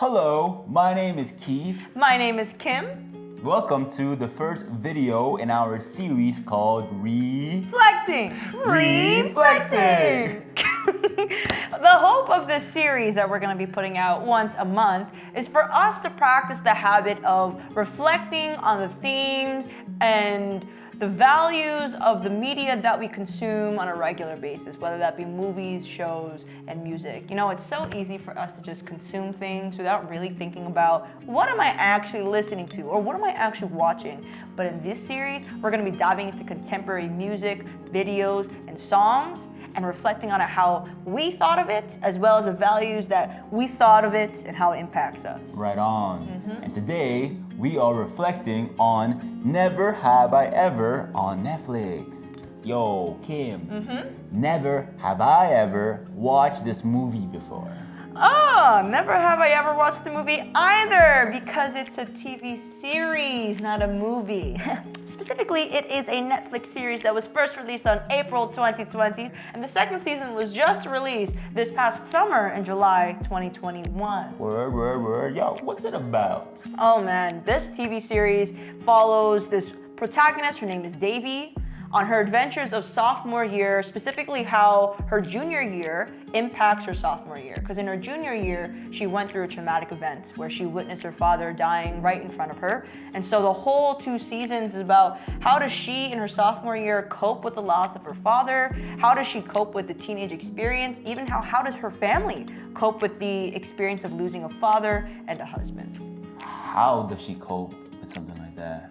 Hello, my name is Keith. My name is Kim. Welcome to the first video in our series called Flecting. Reflecting. The hope of this series that we're going to be putting out once a month is for us to practice the habit of reflecting on the themes and the values of the media that we consume on a regular basis, whether that be movies, shows, and music. You know, it's so easy for us to just consume things without really thinking about what am I actually listening to or what am I actually watching. But in this series, we're going to be diving into contemporary music, videos, and songs, and reflecting on how we thought of it, as well as the values that we thought of it and how it impacts us. Right on. And today, we are reflecting on Never Have I Ever on Netflix. Yo, Kim, never have I ever watched this movie before. Oh, never have I ever watched the movie either, because it's a TV series, not a movie. Specifically, it is a Netflix series that was first released on April 2020, and the second season was just released this past summer in July 2021. Word. Yo, what's it about? Oh man, this TV series follows this protagonist, her name is Devi, on her adventures of sophomore year, specifically how her junior year impacts her sophomore year. Because in her junior year, she went through a traumatic event where she witnessed her father dying right in front of her. And so the whole 2 seasons is about how does she in her sophomore year cope with the loss of her father? How does she cope with the teenage experience? Even how does her family cope with the experience of losing a father and a husband? How does she cope with something like that?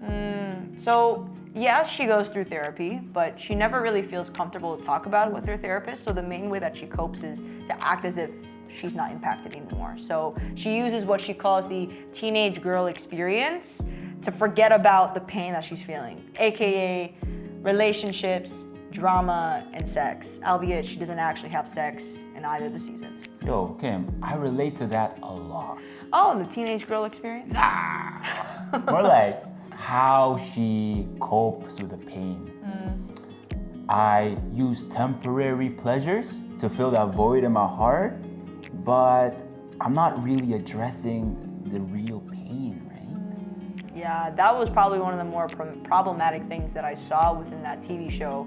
So, yes, she goes through therapy, but she never really feels comfortable to talk about it with her therapist. So the main way that she copes is to act as if she's not impacted anymore. So she uses what she calls the teenage girl experience to forget about the pain that she's feeling, aka relationships, drama, and sex, albeit she doesn't actually have sex in either of the seasons. Yo, Kim, I relate to that a lot. Oh, the teenage girl experience? More like how she copes with the pain. I use temporary pleasures to fill that void in my heart, but I'm not really addressing the real pain, right? Yeah, that was probably one of the more problematic things that I saw within that TV show.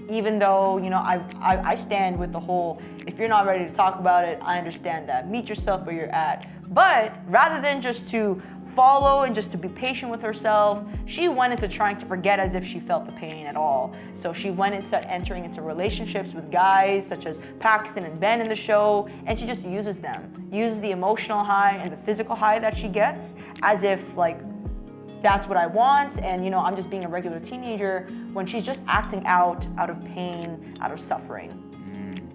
Even though, you know, I stand with the whole, if you're not ready to talk about it, I understand that. Meet yourself where you're at. But rather than just to follow and just to be patient with herself, she went into trying to forget as if she felt the pain at all. So she went into entering into relationships with guys such as Paxton and Ben in the show, and she just uses them. Uses the emotional high and the physical high that she gets as if like, that's what I want, and you know, I'm just being a regular teenager, when she's just acting out of pain, out of suffering.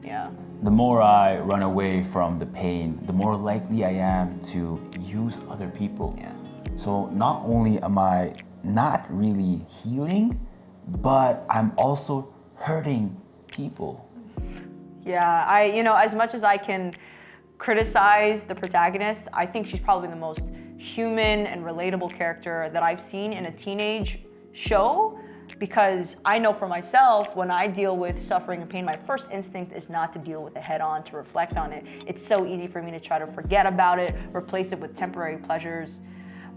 Yeah. The more I run away from the pain, the more likely I am to use other people. Yeah. So not only am I not really healing, but I'm also hurting people. Yeah, you know, as much as I can criticize the protagonist, I think she's probably the most human and relatable character that I've seen in a teenage show, because I know for myself, when I deal with suffering and pain, my first instinct is not to deal with it head on, to reflect on it. It's so easy for me to try to forget about it, replace it with temporary pleasures.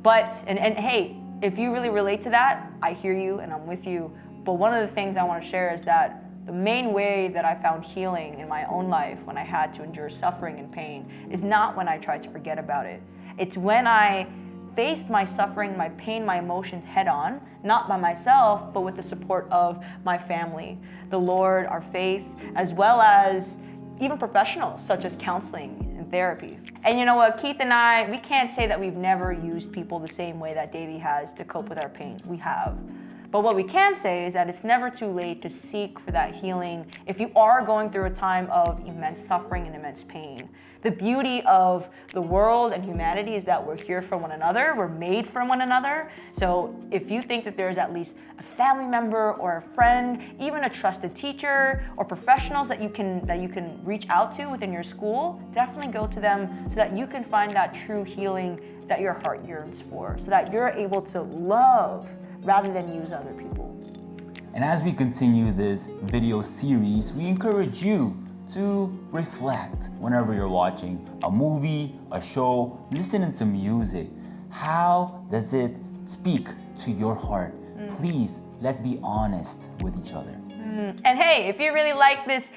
But, and hey, if you really relate to that, I hear you and I'm with you. But one of the things I want to share is that the main way that I found healing in my own life when I had to endure suffering and pain is not when I tried to forget about it. It's when I faced my suffering, my pain, my emotions head on, not by myself, but with the support of my family, the Lord, our faith, as well as even professionals such as counseling and therapy. And you know what, Keith and I, we can't say that we've never used people the same way that Devi has to cope with our pain. We have. But what we can say is that it's never too late to seek for that healing if you are going through a time of immense suffering and immense pain. The beauty of the world and humanity is that we're here for one another, we're made for one another. So if you think that there's at least a family member or a friend, even a trusted teacher or professionals that you can reach out to within your school, definitely go to them so that you can find that true healing that your heart yearns for, so that you're able to love rather than use other people. And as we continue this video series, we encourage you to reflect whenever you're watching a movie, a show, listening to music. How does it speak to your heart? Please, let's be honest with each other. And hey, if you really like this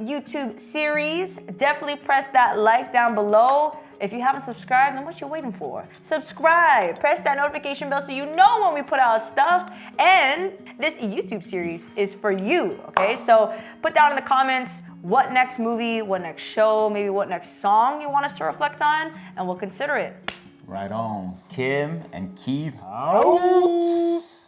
YouTube series, definitely press that like down below. If you haven't subscribed, then what you waiting for? Subscribe, press that notification bell so you know when we put out stuff. And this YouTube series is for you, okay? So put down in the comments what next movie, what next show, maybe what next song you want us to reflect on, and we'll consider it. Right on. Kim and Keith out.